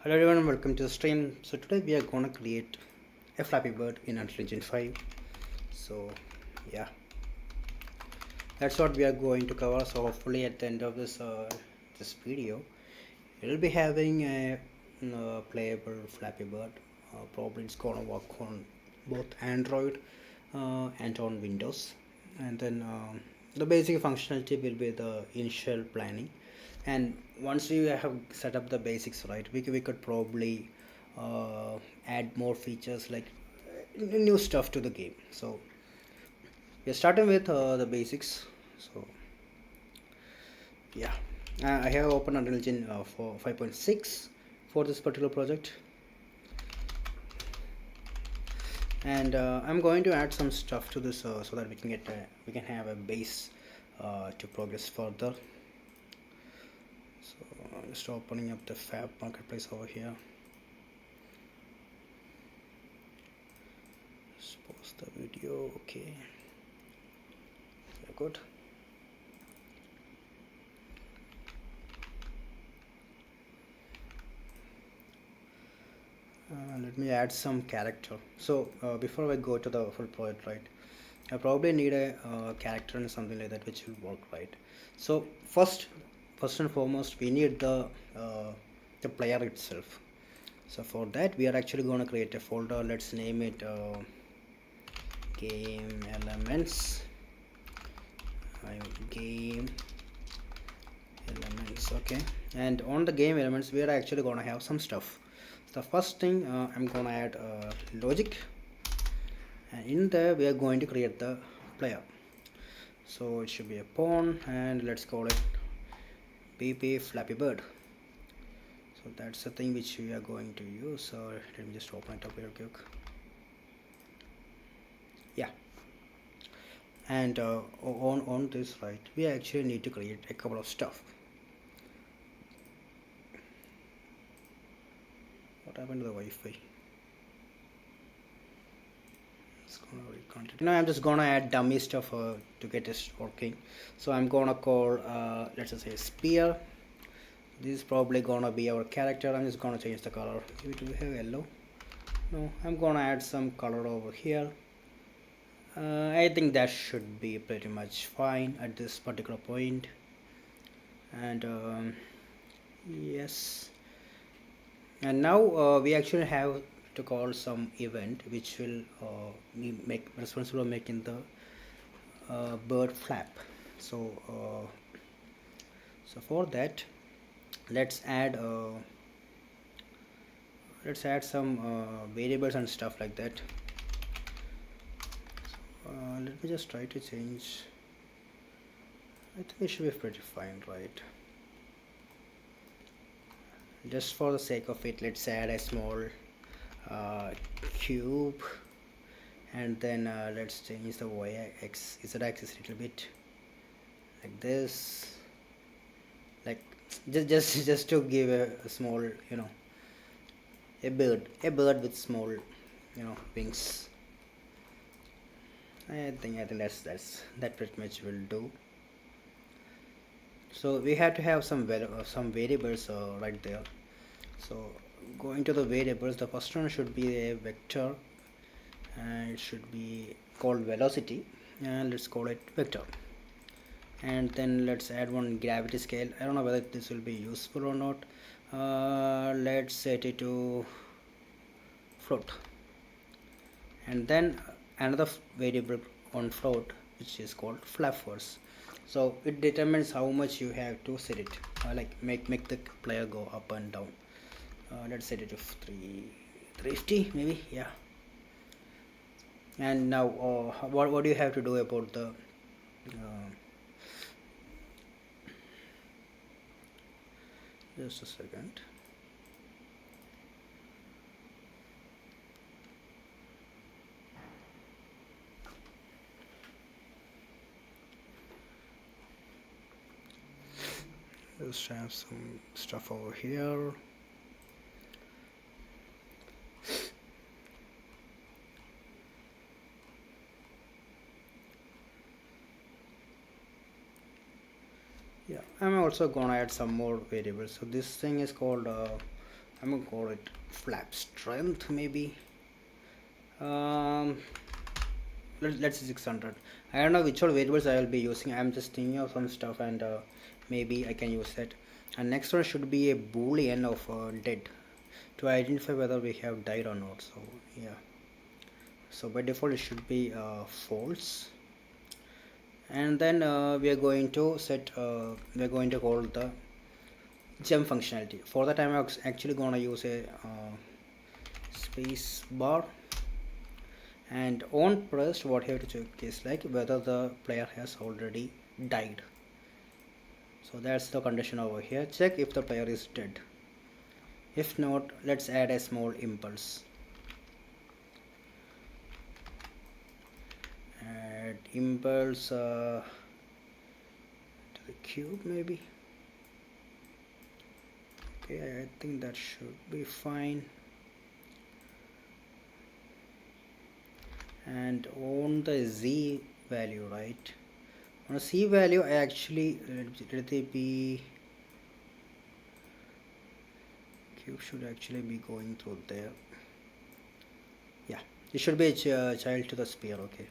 Hello everyone, welcome to the stream. So today we are gonna create a Flappy Bird in Unreal Engine 5. So yeah, that's what we are going to cover. So hopefully at the end of this video, we'll be having a playable Flappy Bird. Probably it's gonna work on both Android and on Windows. And then the basic functionality will be the initial planning, and once we have set up the basics right, we could probably add more features like new stuff to the game. So we're starting with the basics. So yeah, I have opened Unreal Engine for 5.6 for this particular project, and I'm going to add some stuff to this so that we can have a base to progress further. So just opening up the Fab marketplace over here. Just pause the video. Okay, yeah, good. Let me add some character. So before I go to the full project, right, I probably need a character and something like that which will work, right? So first and foremost, we need the player itself. So for that, we are actually going to create a folder. Let's name it game elements. Game elements. Okay, and on the game elements, we are actually going to have some stuff. The first thing, I'm going to add logic, and in there we are going to create the player. So it should be a pawn, and let's call it BP Flappy Bird. So that's the thing which we are going to use. So let me just open it up real quick. Yeah, and on this, right, we actually need to create a couple of stuff. What happened to the Wi-Fi? I'm just gonna add dummy stuff to get this working. So I'm gonna call let's just say spear. This is probably gonna be our character. I'm just gonna change the color. Do we have yellow? No, I'm gonna add some color over here. I think that should be pretty much fine at this particular point. And yes, and now we actually have to call some event which will be responsible for making the bird flap. So so for that, let's add some variables and stuff like that. Let me just try to change. I think it should be pretty fine, right? Just for the sake of it, let's add a small cube, and then let's change the z axis a little bit like this, like just to give a small, a bird with small, wings. I think that pretty much will do. So we have to have some variables right there. So going to the variables, the first one should be a vector, and it should be called velocity, and let's call it vector. And then let's add one gravity scale. I don't know whether this will be useful or not. Let's set it to float, and then another variable on float which is called flap force. So it determines how much you have to set it, like make the player go up and down. Let's set it to 350 maybe. Yeah. And now what do you have to do about the just a second. Just have some stuff over here. Yeah, I'm also gonna add some more variables. So this thing is called I'm gonna call it flap strength maybe. um, let's say 600. I don't know which all variables I will be using. I'm just thinking of some stuff, and maybe I can use that. And next one should be a boolean of dead to identify whether we have died or not. So yeah, so by default it should be false. And then we are going to set we are going to call the jump functionality. For that I'm actually gonna use a space bar, and on pressed what you have to check is like whether the player has already died. So that's the condition over here. Check if the player is dead. If not, let's add a small impulse. Add impulse to the cube maybe. Okay, I think that should be fine. And on the Z value, right? On a C value, I actually let it be. Cube should actually be going through there. Yeah, it should be a child to the sphere. Okay,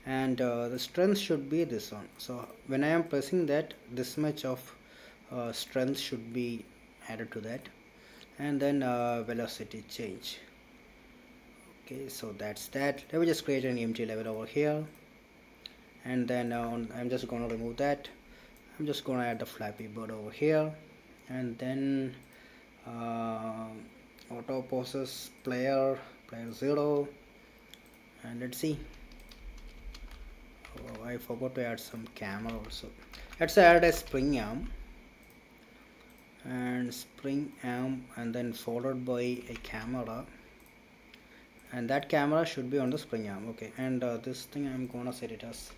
and the strength should be this one. So when I am pressing that, this much of strength should be added to that, and then velocity change. Okay, so that's that. Let me just create an empty level over here, and then I'm just gonna remove that. I'm just gonna add the Flappy Bird over here, and then auto poses player 0, and let's see. Oh, I forgot to add some camera also. Let's add a spring arm, and then followed by a camera, and that camera should be on the spring arm. Okay, and this thing I'm gonna set it as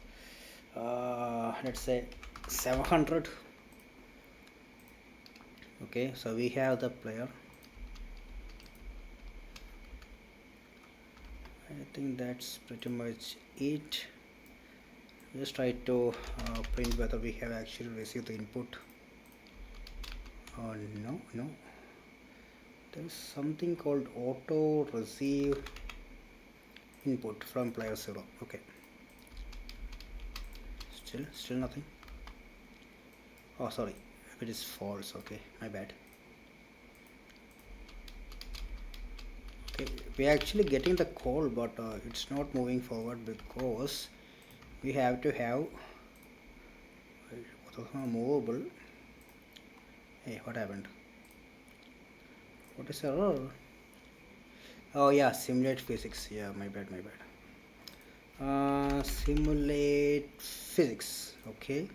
let's say 700. Okay, so we have the player. I think that's pretty much it. Just try to print whether we have actually received the input. No, there's something called auto receive input from player 0. Okay, still nothing. Oh, sorry, it is false. Okay, my bad. Okay, we are actually getting the call, but it's not moving forward because we have to have movable. Hey, what happened? What is error? Oh yeah, simulate physics. Yeah, my bad. Simulate physics. Okay.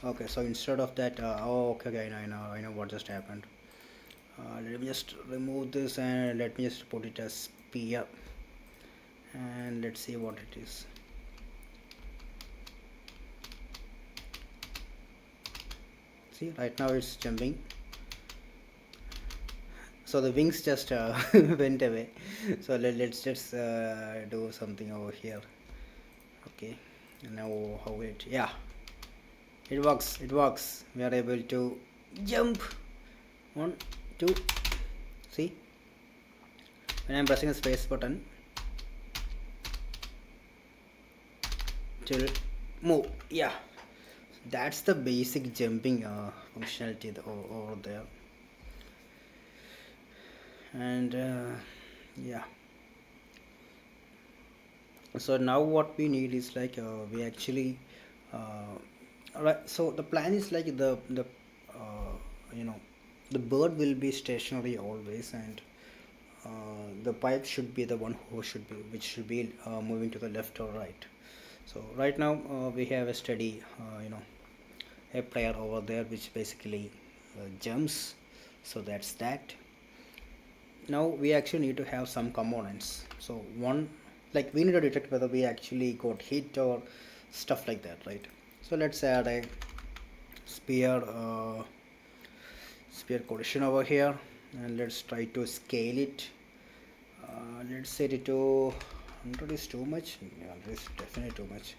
Okay, so instead of that, oh, okay, I know what just happened. Let me just remove this and let me just put it as sphere, and let's see what it is. See, right now it's jumping. So the wings just went away. So let's just do something over here. Okay, now how it? Yeah, it works. We are able to jump. 1, 2. See, when I'm pressing the space button, it will move. Yeah, that's the basic jumping functionality over there. And yeah, so now what we need is like we actually right. So the plan is like the you know, the bird will be stationary always, and the pipe should be the one which should be moving to the left or right. So right now we have a steady a player over there which basically jumps. So that's that. Now we actually need to have some components. So one, like we need to detect whether we actually got hit or stuff like that, right? So let's add a sphere collision over here, and let's try to scale it. Let's set it to 100 is too much. Yeah, this is definitely too much.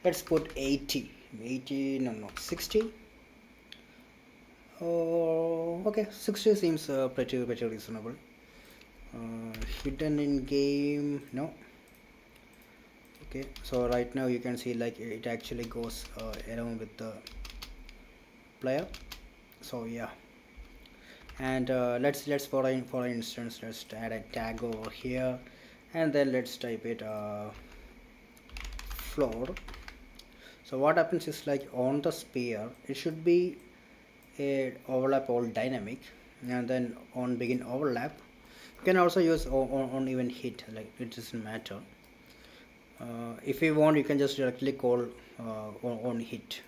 Let's put 80. 80, no, 60. Oh, okay, 60 seems pretty reasonable. Hidden in game, no. Okay, so right now you can see like it actually goes along with the player. So yeah, and let's for instance, let's add a tag over here, and then let's type it floor. So what happens is like on the sphere it should be a overlap all dynamic, and then on begin overlap you can also use on even hit, like it doesn't matter. If you want you can just directly call on hit.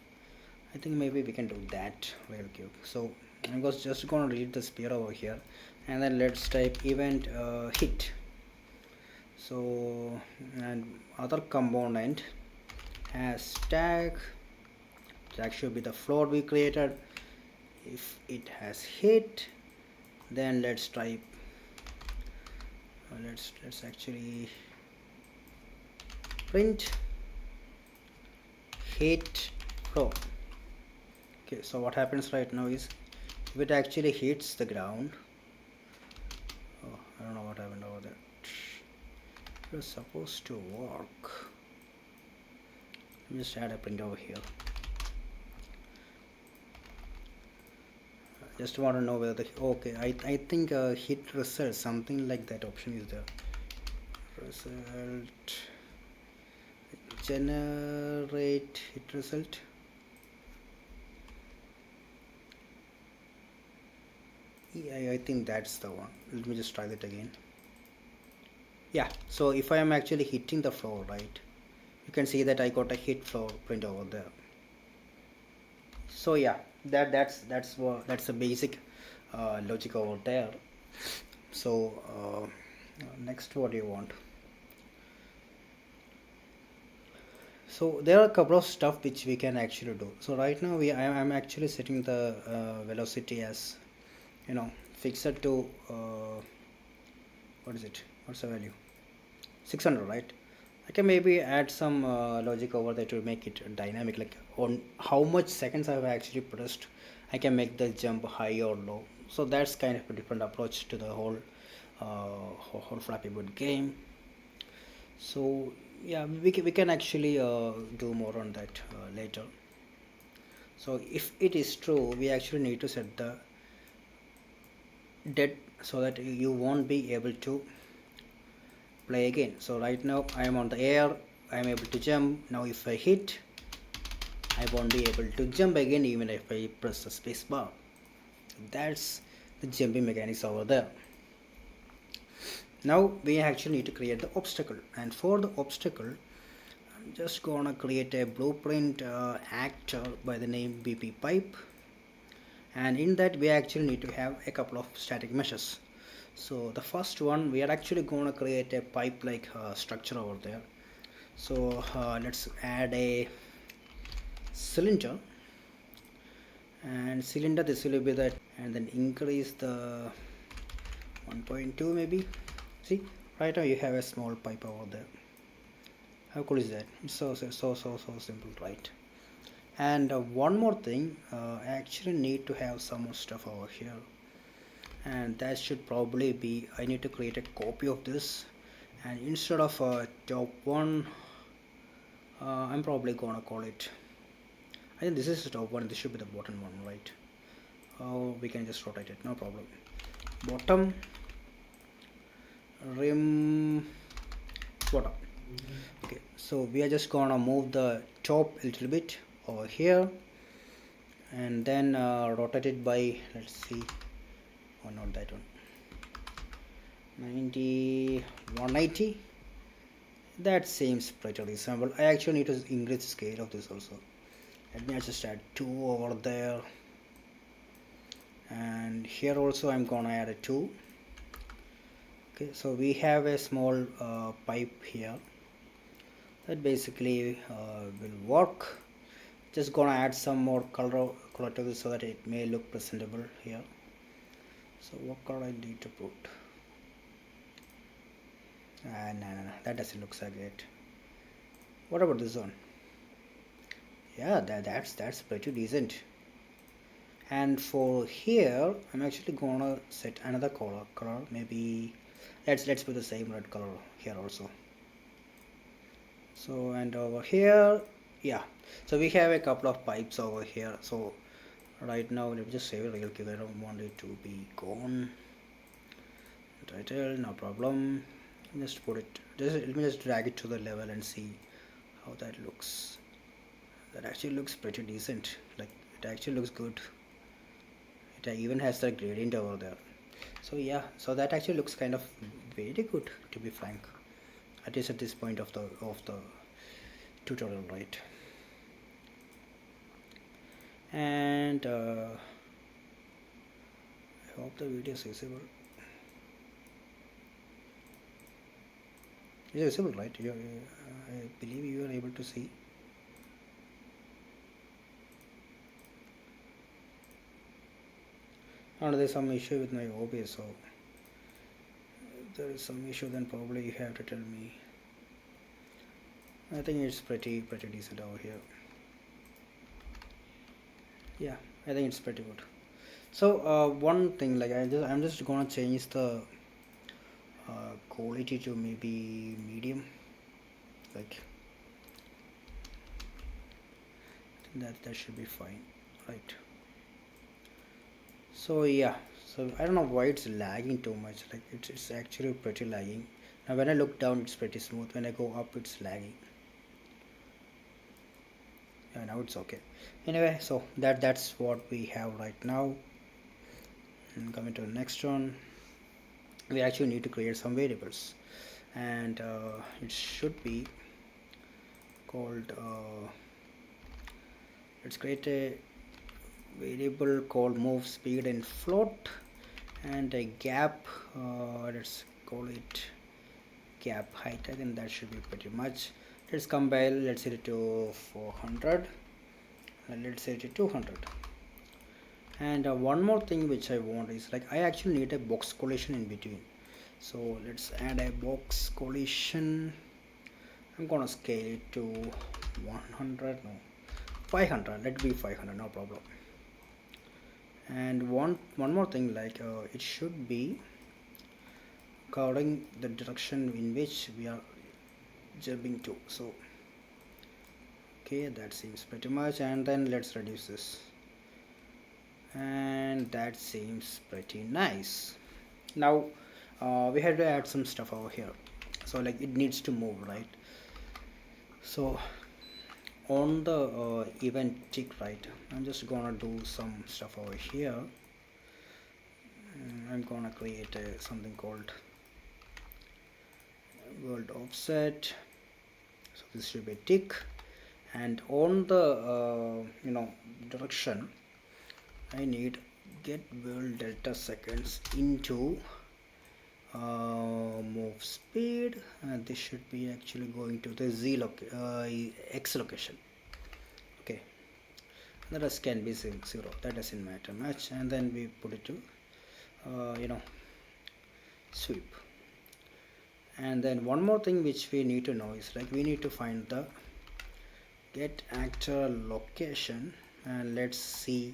I think maybe we can do that real quick. So I was just gonna read the sphere over here, and then let's type event hit. So and other component has tag. That should be the floor we created. If it has hit, then let's type. Let's actually print hit floor. Okay, so what happens right now is if it actually hits the ground. Oh, I don't know what happened over there. It was supposed to work. Let me just add a print over here. Just want to know whether the okay. I think hit result, something like that option is there. Result, generate hit result. Yeah, I think that's the one. Let me just try that again. Yeah, so if I am actually hitting the floor, right, you can see that I got a hit floor print over there. So yeah, that's a basic logic over there. So next, what do you want? So there are a couple of stuff which we can actually do. So right now I'm actually setting the velocity as, you know, fixed to what is it? What's the value? 600, right? I can maybe add some logic over there to make it dynamic, like on how much seconds I've actually pressed I can make the jump high or low. So that's kind of a different approach to the whole Flappy Bird game. So yeah, we can actually do more on that later. So if it is true, we actually need to set the dead so that you won't be able to play again. So right now I am on the air, I am able to jump. Now if I hit, I won't be able to jump again even if I press the space bar. That's the jumping mechanics over there. Now we actually need to create the obstacle, and for the obstacle I'm just gonna create a blueprint actor by the name BP pipe, and in that we actually need to have a couple of static meshes. So the first one, we are actually gonna create a pipe like structure over there. So let's add a cylinder, and cylinder, this will be that, and then increase the 1.2 maybe. See, right now you have a small pipe over there. How cool is that? It's so simple, right? And one more thing, I actually need to have some more stuff over here, and that should probably be, I need to create a copy of this, and instead of top one, I'm probably gonna call it, I think this is the top one, this should be the bottom one, right? Oh, we can just rotate it, no problem. Bottom rim bottom. Okay, so we are just gonna move the top a little bit over here, and then rotate it by, let's see, oh not that one, 90, 180. That seems pretty reasonable. I actually need to increase the scale of this also. Let me just add 2 over there, and here also I'm gonna add a 2. Okay, so we have a small pipe here that basically will work. Just gonna add some more color to this so that it may look presentable here. So what color I need to put? No, that doesn't look so great. What about this one? Yeah, that's pretty decent. And for here I'm actually gonna set another color, maybe let's put the same red color here also. So and over here, yeah, so we have a couple of pipes over here. So right now let me just save it real quick. I don't want it to be gone. Title, no problem. Just put it, just let me just drag it to the level and see how that looks. That actually looks pretty decent. Like it actually looks good. It even has the gradient over there. So yeah, so that actually looks kind of very good, to be frank, at least at this point of the tutorial, right? And I hope the video is visible. It's visible, right? I believe you are able to see. And there's some issue with my OBS, so if there is some issue, then probably you have to tell me. I think it's pretty decent over here. Yeah, I think it's pretty good. So one thing, like I'm just gonna change the quality to maybe medium, like that should be fine, right? So yeah, so I don't know why it's lagging too much. Like it's actually pretty lagging. Now when I look down, it's pretty smooth. When I go up, it's lagging. Yeah, now it's okay. Anyway, so that's what we have right now. And coming to the next one, we actually need to create some variables, and it should be called. Let's create a variable called move speed and float, and a gap. Let's call it gap height. I think that should be pretty much. Let's compile. Let's set it to 400. And let's set it to 200. And one more thing which I want is, like, I actually need a box collision in between. So let's add a box collision. I'm gonna scale it to 100. No, 500. Let it be 500. No problem. And one more thing, like it should be covering the direction in which we are jumping to. So okay, that seems pretty much. And then let's reduce this, and that seems pretty nice. Now we have to add some stuff over here. So like it needs to move, right? So on the event tick, right, I'm just gonna do some stuff over here. I'm gonna create something called world offset. So this should be a tick, and on the direction, I need get world delta seconds into move speed, and this should be actually going to the x location. Okay, the rest can be 0, that doesn't matter much. And then we put it to sweep. And then one more thing which we need to know is, like, we need to find the get actor location, and let's see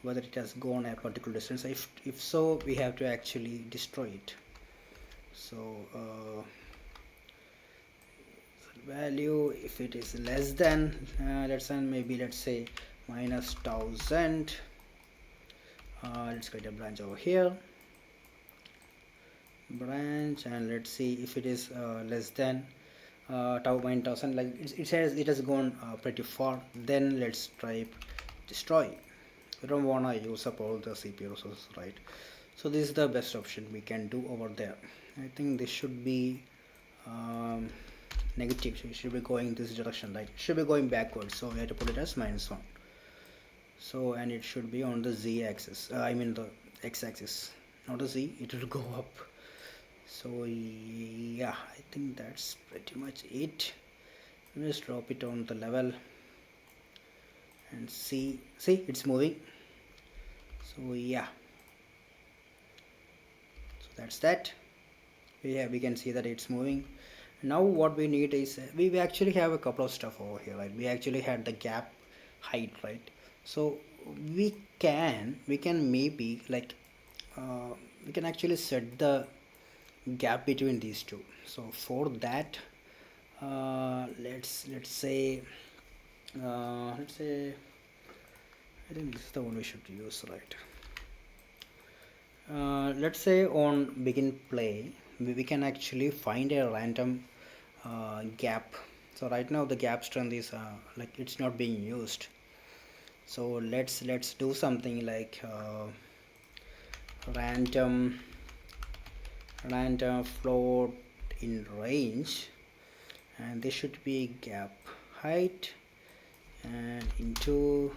whether it has gone a particular distance. If so, we have to actually destroy it. So value, if it is less than let's say minus 1000, let's create a branch over here, branch, and let's see if it is less than tau 1000, like it says it has gone pretty far. Then let's type destroy. We don't want to use up all the CPU resources, right? So this is the best option we can do over there. I think this should be negative, so it should be going this direction, like it should be going backwards, so we have to put it as -1. So, and it should be on the z axis, I mean the x axis, not the z, it will go up. So yeah, I think that's pretty much it. Let me just drop it on the level and see it's moving. So yeah, so that's that. We can see that it's moving. Now what we need is we actually have a couple of stuff over here, right? We actually had the gap height, right? So we can maybe like uh, we can actually set the gap between these two. So for that, let's say I think this is the one we should use, right? Let's say on begin play, we can actually find a random gap. So right now the gap strength is like it's not being used. So let's do something like random float in range, and this should be gap height and into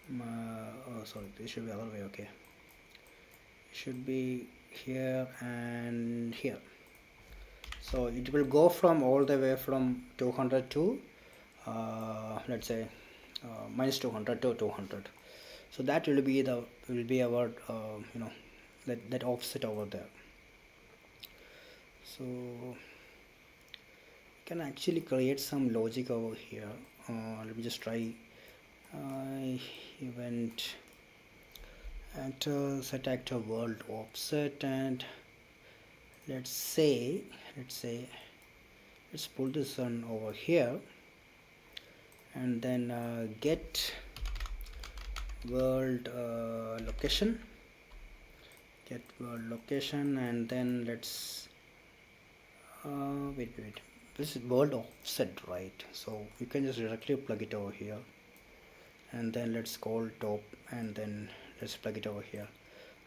oh sorry, this should be other way. Okay, should be here and here. So it will go from all the way from 200 to let's say minus 200 to 200. So that will be our that offset over there. So we can actually create some logic over here. Let me just try event actor set actor world offset, and let's pull this one over here, and then get world location, and then let's wait, this is world offset, right? So you can just directly plug it over here, and then let's call top, and then let's plug it over here.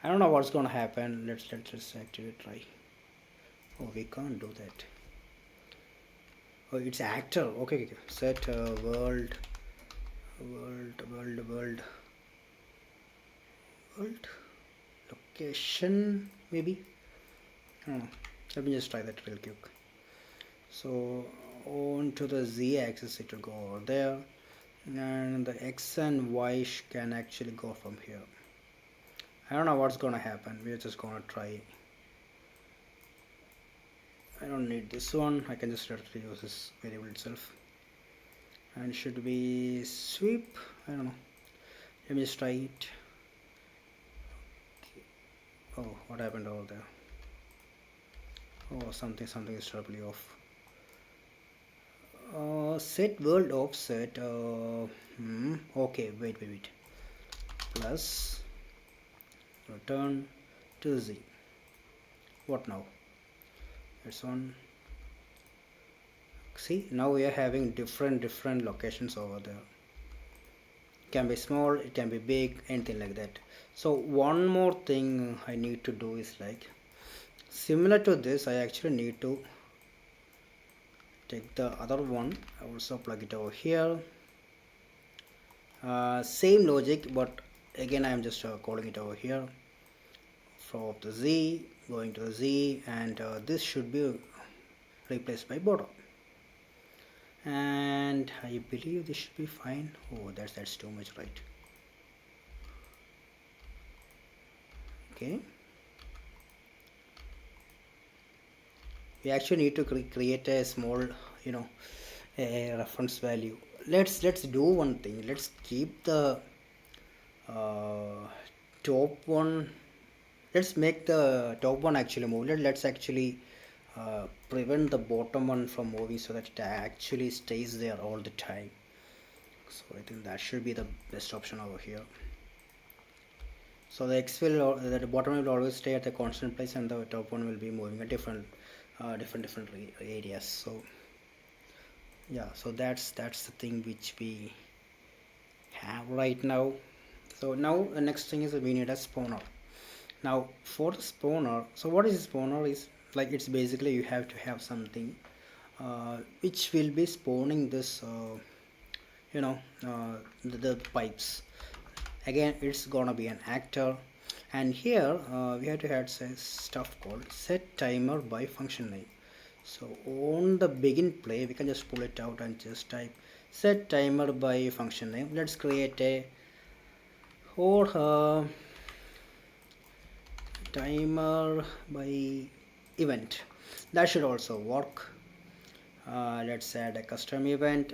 I don't know what's gonna happen. Let's just actually try. Oh, we can't do that. Oh, it's actor. Okay. Set world location, maybe. I don't know. Let me just try that real quick. So on to the z axis it will go over there, and the x and y can actually go from here. I don't know what's gonna happen. We're just gonna try. I don't need this one. I can just directly use this variable itself. And should be sweep. I don't know. Let me just try it. Okay. Oh, what happened over there? Oh, something is terribly off. Set world offset. Okay, wait. Plus return to z. What now? It's on. See, now we are having different locations over there. It can be small, it can be big, anything like that. So one more thing I need to do is like similar to this. I actually need to take the other one. I also plug it over here. Same logic, but again I am just calling it over here. From the z going to the z, and this should be replaced by bottom, and I believe this should be fine. Oh, that's too much, right? Okay, we actually need to create a small a reference value. Let's do one thing. Let's keep the top one. Let's make the top one actually move. Let's actually prevent the bottom one from moving so that it actually stays there all the time. So I think that should be the best option over here. So the the bottom will always stay at a constant place, and the top one will be moving at different areas. So yeah, so that's the thing which we have right now. So now the next thing is we need a spawner. Now for the spawner, so what is a spawner is like, it's basically you have to have something which will be spawning this the pipes. Again, it's gonna be an actor, and here we have to add stuff called set timer by function name. So on the begin play, we can just pull it out and just type set timer by function name. Let's create a timer by event. That should also work. Let's add a custom event,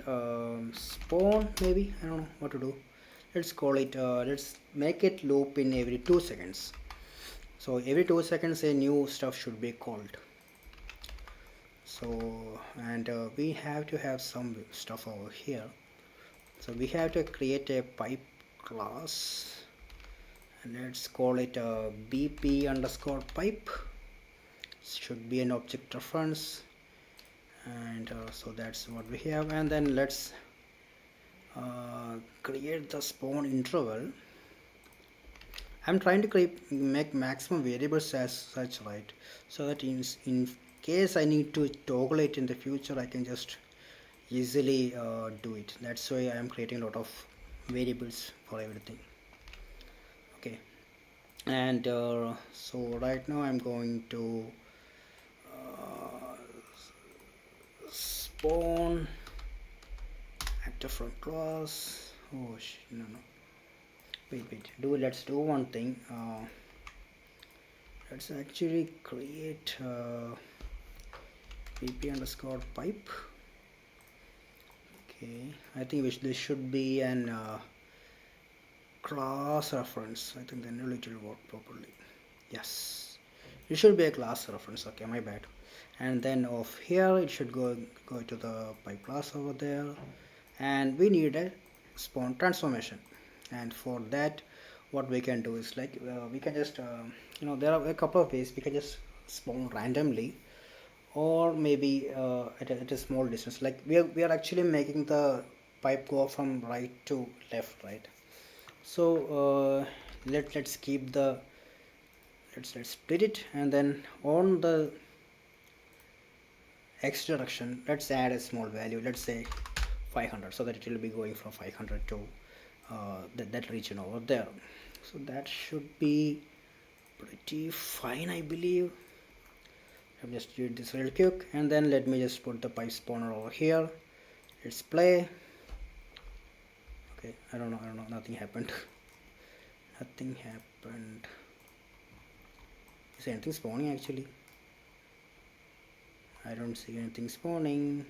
spawn maybe, I don't know what to do. Let's call it, let's make it loop in every 2 seconds. So every 2 seconds a new stuff should be called. So and we have to have some stuff over here. So we have to create a pipe class, and let's call it a bp underscore pipe. Should be an object reference, and so that's what we have. And then let's create the spawn interval. I'm trying to make maximum variables as such, right, so that in case I need to toggle it in the future, I can just easily do it. That's why I am creating a lot of variables for everything. Okay, and so right now I'm going to spawn actor from class. Oh no, wait, let's do one thing. Let's actually create pp underscore pipe. Okay, I think this should be an class reference. I think then it will work properly. Yes, it should be a class reference. Okay, my bad. And then off here it should go to the pipe class over there, and we need a spawn transformation. And for that, what we can do is like we can just there are a couple of ways. We can just spawn randomly, or maybe at a small distance. Like we are actually making the pipe go from right to left, right? So let's keep the let's split it, and then on the x direction let's add a small value, let's say 500, so that it will be going from 500 to that region over there. So that should be pretty fine, I believe. I'll just do this real quick, and then let me just put the pipe spawner over here. Let's play. Okay, I don't know, nothing happened. Nothing happened. Is anything spawning actually? I don't see anything spawning.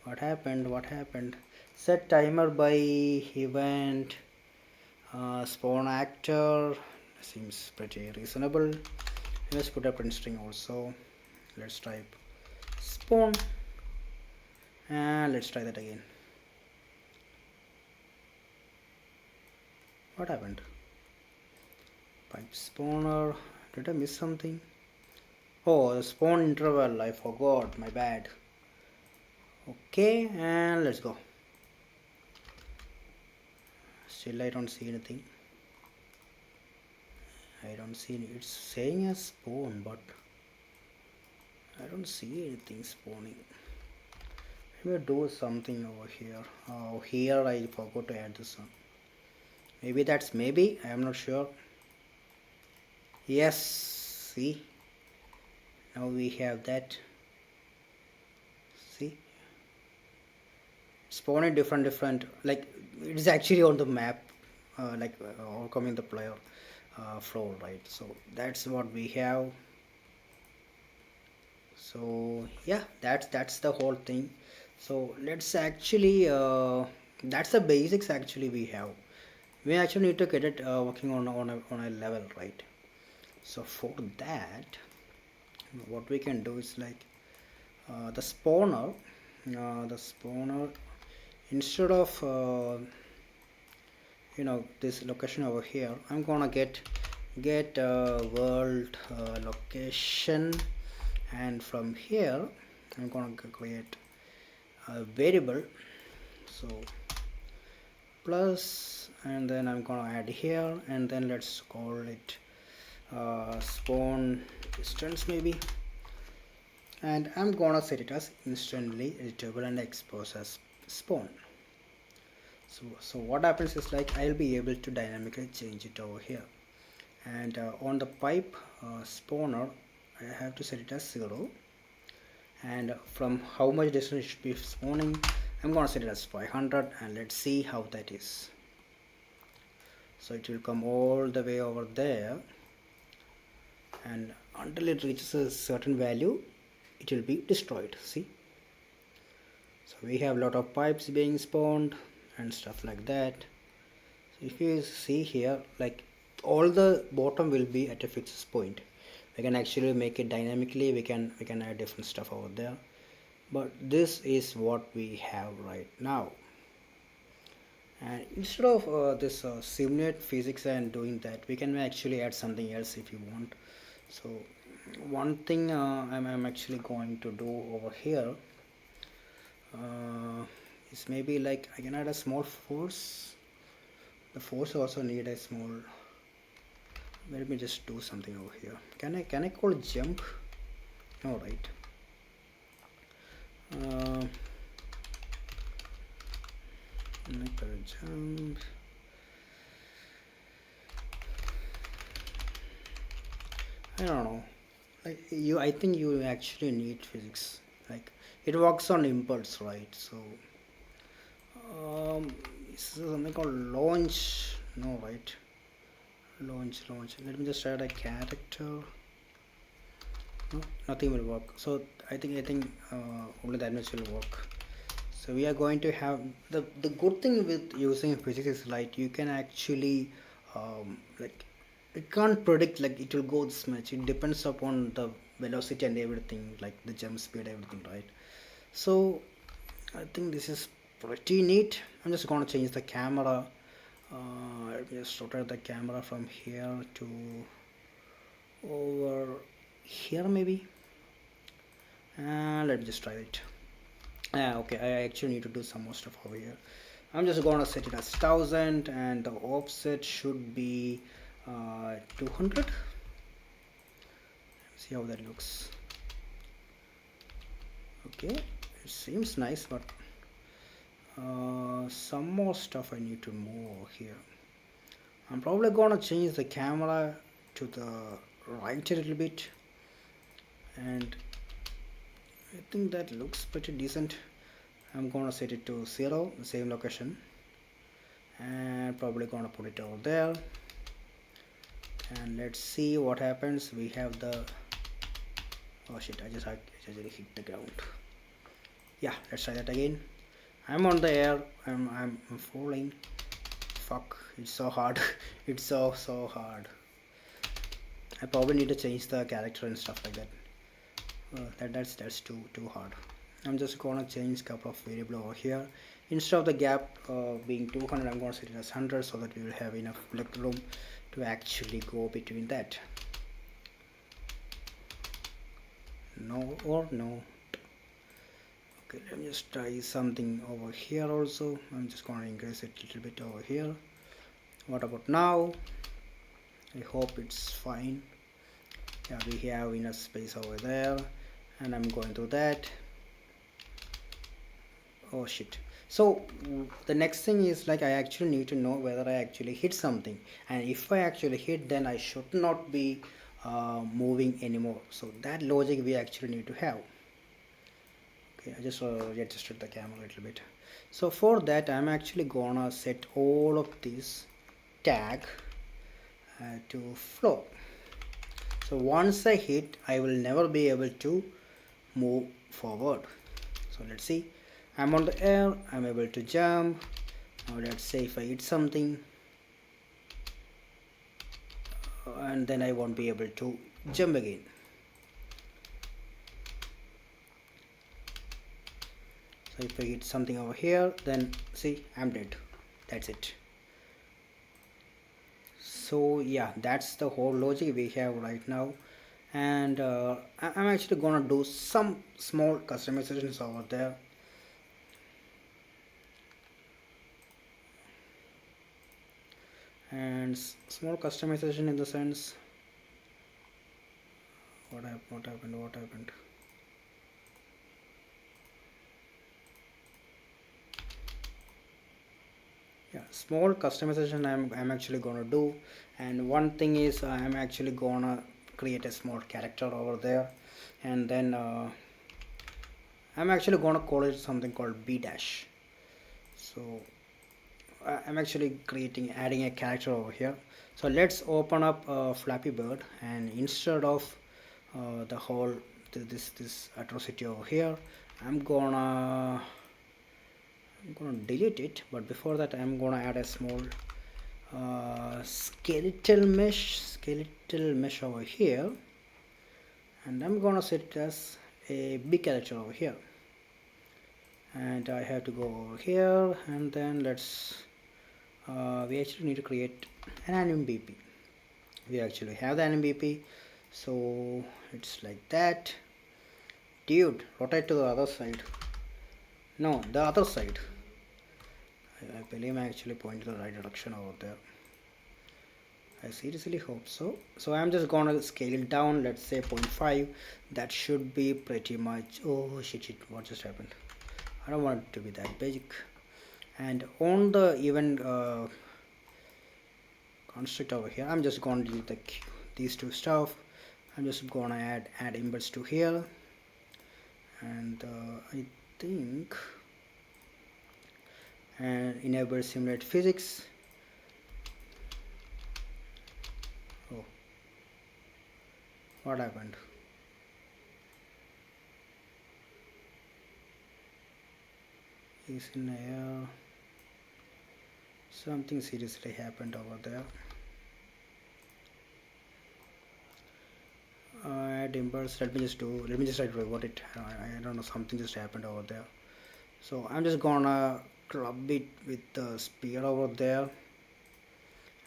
What happened? Set timer by event, spawn actor, seems pretty reasonable. Let's put a print string also. Let's type spawn, and let's try that again. What happened? Pipe spawner, did I miss something? Oh, the spawn interval, I forgot, my bad. Okay, and let's go. Still I don't see anything. It's saying a spawn, but I don't see anything spawning. Let me do something over here. Oh, here I forgot to add this one. Maybe I am not sure. Yes, see, now we have that. See, spawning different, like it is actually on the map, all coming the player floor, right? So that's what we have. So yeah, that's the whole thing. So let's actually that's the basics actually we have. We actually need to get it working on a level, right? So for that, what we can do is like the spawner instead of this location over here, I'm gonna get world location, and from here I'm gonna create a variable, so plus, and then I'm gonna add here, and then let's call it spawn distance maybe, and I'm gonna set it as instantly editable and expose as spawn. So what happens is like I'll be able to dynamically change it over here, and on the pipe spawner I have to set it as 0, and from how much distance it should be spawning, I'm gonna set it as 500, and let's see how that is. So it will come all the way over there, and until it reaches a certain value it will be destroyed. See, So we have a lot of pipes being spawned and stuff like that. So if you see here, like all the bottom will be at a fixed point. We can actually make it dynamically. We can add different stuff over there, but this is what we have right now. And instead of this simulate physics and doing that, we can actually add something else if you want. So one thing I'm actually going to do over here is maybe like I can add a small force. The force also need a small. Let me just do something over here. Can I call jump? No, right. Make a jump. I don't know. Like you, I think you actually need physics. Like it works on impulse, right? So this is something called launch. No, right? Launch. Let me just add a character. No, nothing will work. So I think only that much will work. So we are going to have the good thing with using physics is like you can actually like it can't predict like it will go this much. It depends upon the velocity and everything, like the jump speed, everything, right? So I think this is pretty neat. I'm just going to change the camera. Let me just rotate the camera from here to over here maybe. Let me just try it. Okay, I actually need to do some more stuff over here. I'm just gonna set it as 1000 and the offset should be 200. See how that looks. Okay, it seems nice, but some more stuff I need to move over here. I'm probably gonna change the camera to the right a little bit, and I think that looks pretty decent. I'm gonna set it to 0, the same location, and probably gonna put it over there, and let's see what happens. We have the oh shit, I just actually hit the ground. Yeah, let's try that again. I'm on the air. I'm falling. Fuck, it's so hard. It's so hard. I probably need to change the character and stuff like that. That's too hard. I'm just gonna change a couple of variable over here. Instead of the gap being 200, I'm gonna set it as 100 so that we will have enough leg room to actually go between that. No or no. Okay, let me just try something over here also. I'm just gonna increase it a little bit over here. What about now? I hope it's fine. Yeah, we have enough space over there, and I'm going through that. Oh shit. So the next thing is like I actually need to know whether I actually hit something, and if I actually hit, then I should not be moving anymore. So that logic we actually need to have. Okay, I just readjusted the camera a little bit. So for that I'm actually gonna set all of these tag to flow. So once I hit, I will never be able to move forward. So let's see. I'm on the air, I'm able to jump. Now let's say if I hit something, and then I won't be able to jump again. So if I hit something over here, then see, I'm dead. That's it. So yeah, that's the whole logic we have right now. And I'm actually gonna do some small customizations over there. And small customization in the sense, what happened. Yeah, small customization I'm actually gonna do. And one thing is I'm actually gonna create a small character over there, and then I'm actually gonna call it something called b dash. So I'm actually adding a character over here. So let's open up Flappy Bird, and instead of the whole this atrocity over here, I'm gonna I'm gonna delete it, but before that I'm gonna add a small skeletal mesh over here, and I'm gonna set it as a big character over here, and I have to go over here, and then let's we actually need to create an anim BP. We actually have the anim BP, so it's like that. Dude, rotate to the other side. No, the other side. I believe I actually pointed to the right direction over there. I seriously hope so. So I'm just gonna scale it down, let's say 0.5. That should be pretty much. Oh shit, what just happened? I don't want it to be that basic. And on the event construct over here, I'm just gonna delete these two stuff. I'm just gonna add embeds to here, and I think and enable simulate physics. Oh, what happened? Is in air. Something seriously happened over there. Add impulse. Let me just try to revert it. I don't know, something just happened over there. So I'm just gonna club it with the spear over there,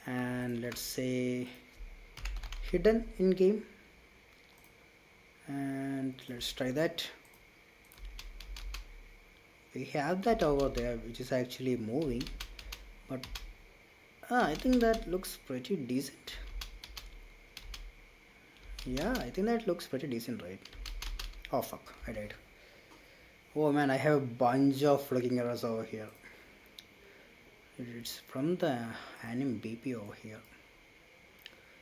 and let's say hidden in game, and let's try that. We have that over there, which is actually moving, but I think that looks pretty decent. Yeah, I think that looks pretty decent, right? Oh fuck, I died. Oh man, I have a bunch of looking errors over here. It's from the anim BP over here.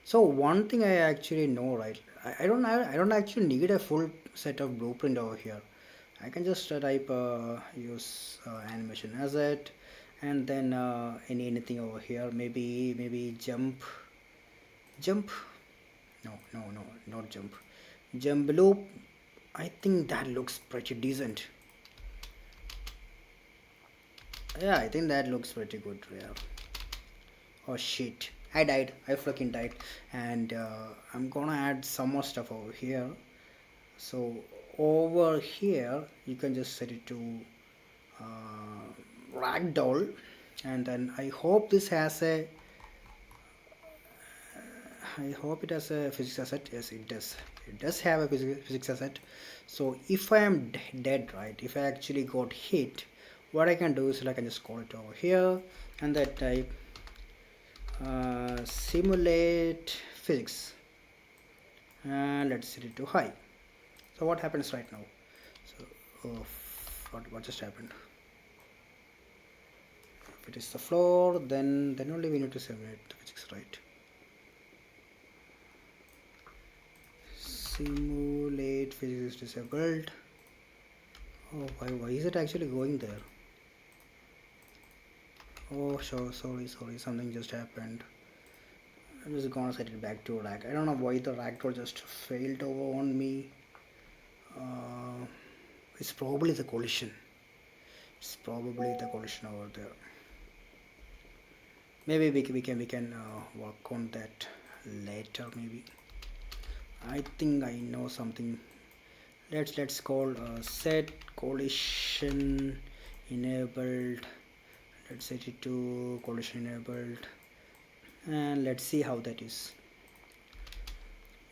So one thing I actually know, right? I don't actually need a full set of blueprint over here. I can just type use animation asset, and then anything over here. Maybe jump. No, not jump loop. I think that looks pretty decent. Yeah, I think that looks pretty good. Yeah. Oh shit, I died. I fucking died. And I'm gonna add some more stuff over here. So over here you can just set it to ragdoll, and then I hope this has a I hope it has a physics asset. Yes, it does. It does have a physics asset. So if I am dead, right, if I actually got hit, what I can do is I can just call it over here, and that type simulate physics, and let's set it to high. So what happens right now? So what just happened? If it is the floor, then only we need to simulate the physics, right? Simulate physics is disabled. Oh, why is it actually going there? Oh, sure, sorry, something just happened. I'm just gonna set it back to rag. I don't know why the ragdoll just failed over on me. It's probably the collision. It's probably the collision over there. Maybe we can work on that later. Maybe. I think I know something. Let's call set collision enabled. Let's set it to collision enabled, and let's see how that is.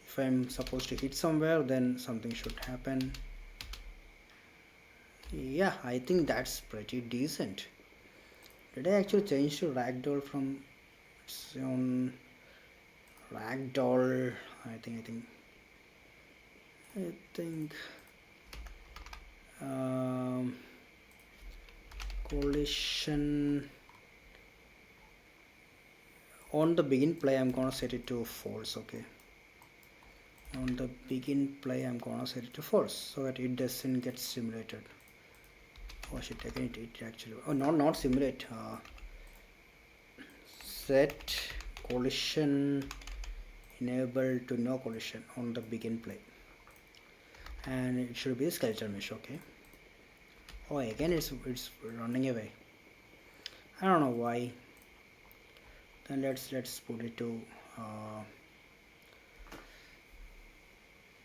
If I'm supposed to hit somewhere, then something should happen. Yeah, I think that's pretty decent. Did I actually change to ragdoll from its own ragdoll? I think collision on the begin play I'm gonna set it to false. Okay, on the begin play I'm gonna set it to false so that it doesn't get simulated. Oh shit, again it actually, oh not simulate, set collision enable to no collision on the begin play, and it should be a skeletal mesh. Okay, Oh, again it's running away. I don't know why. Then let's put it to uh,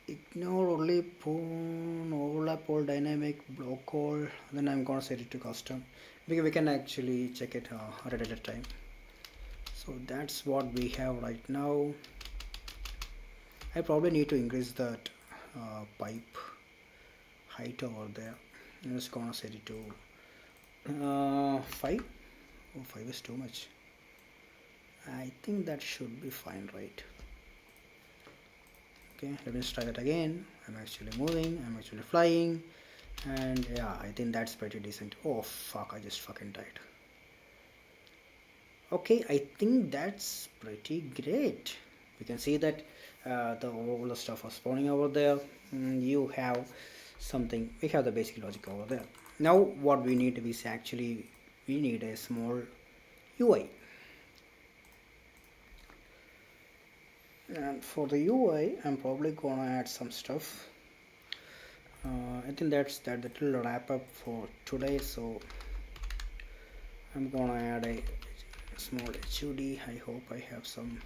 ignore only phone overlap all dynamic block all. Then I'm gonna set it to custom because we can actually check it at a later time. So that's what we have right now. I probably need to increase that pipe height over there. I'm just gonna set it to 5. Oh, 5 is too much. I think that should be fine, right? Okay, let me try that again. I'm actually moving, I'm actually flying, and yeah, I think that's pretty decent. Oh fuck, I just fucking died. Okay, I think that's pretty great. You can see that all the stuff are spawning over there. You have something, we have the basic logic over there. Now what we need is actually we need a small UI. And for the UI I'm probably gonna add some stuff. I think that will wrap up for today, so I'm gonna add a small HUD. I hope I have some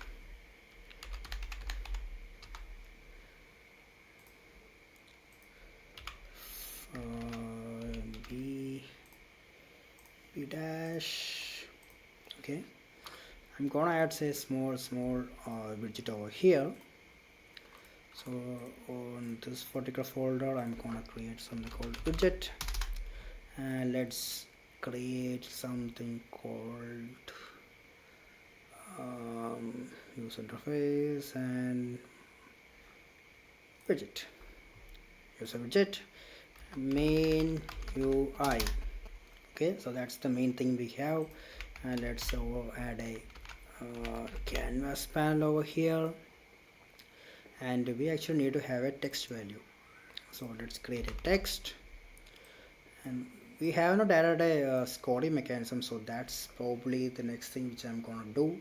B dash. Okay, I'm gonna add say small widget over here. So on this particular folder I'm gonna create something called widget, and let's create something called user interface and widget, user widget, main UI. Okay, so that's the main thing we have, and let's add a canvas panel over here, and we actually need to have a text value. So let's create a text, and we have not added a scoring mechanism, so that's probably the next thing which I'm gonna do,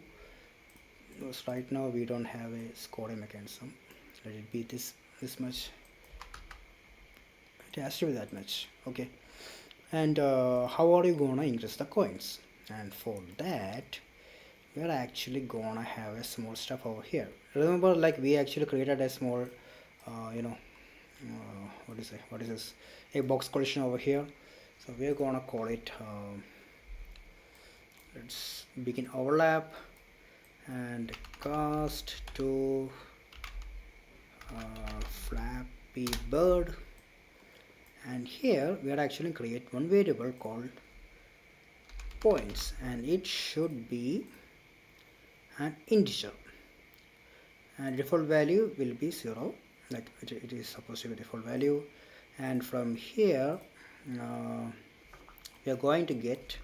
because right now we don't have a scoring mechanism. Let it be this much. It has to be that much. Okay, and how are you gonna increase the coins? And for that we're actually gonna have a small stuff over here. Remember, like we actually created a small what is this, a box collision over here. So we're gonna call it let's begin overlap and cast to Flappy Bird, and here we are actually create one variable called points, and it should be an integer, and default value will be 0, like it is supposed to be default value. And from here we are going to get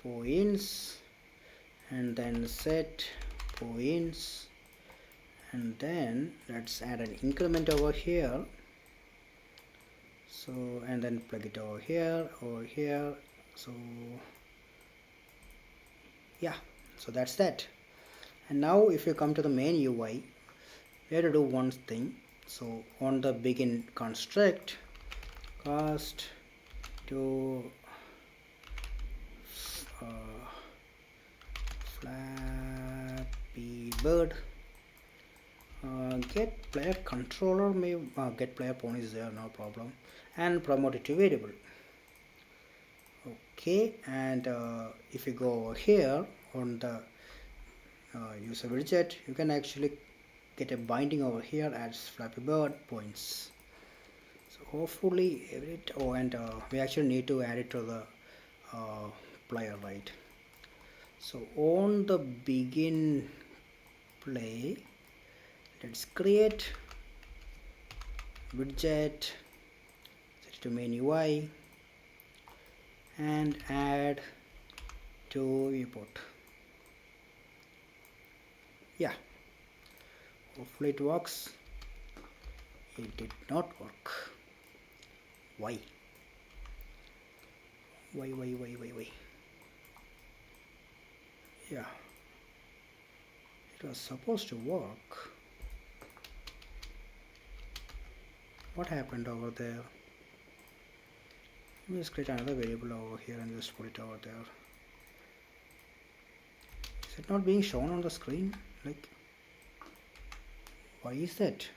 points, and then set points, and then let's add an increment over here. So and then plug it over here. So yeah, so that's that. And now if you come to the main UI, we have to do one thing. So on the begin construct, cast to Flappy Bird, get player controller, may get player pawn is there, no problem, and promote it to variable. Okay, and if you go over here on the user widget, you can actually get a binding over here as Flappy Bird points. So hopefully and we actually need to add it to the player, right? So on the begin play, let's create widget, set it to main UI, and add to viewport. Yeah, hopefully it works. It did not work. Why? Yeah, it was supposed to work. What happened over there? Let me just create another variable over here and just put it over there. Is it not being shown on the screen? Like, why is that?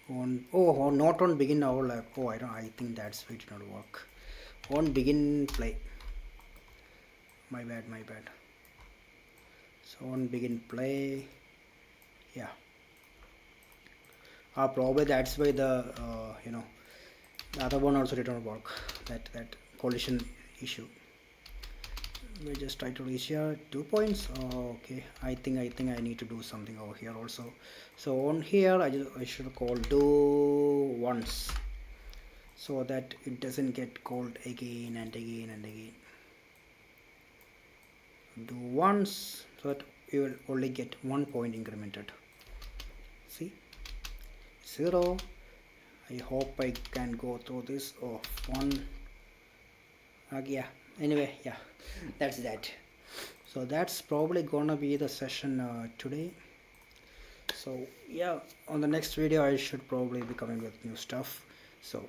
Not on begin overlap. I think that's why it did not work. On begin play. My bad. So on begin play, yeah. Probably that's why the the other one also did not work. That collision issue. We just try to reach here 2 points. Okay, I think I need to do something over here also. So on here I should call do once, so that it doesn't get called again and again and again. Do once, so that you will only get 1 point incremented. See, 0. I hope I can go through this. 1. Yeah, anyway, yeah, that's that. So that's probably gonna be the session today. So yeah, on the next video I should probably be coming with new stuff. So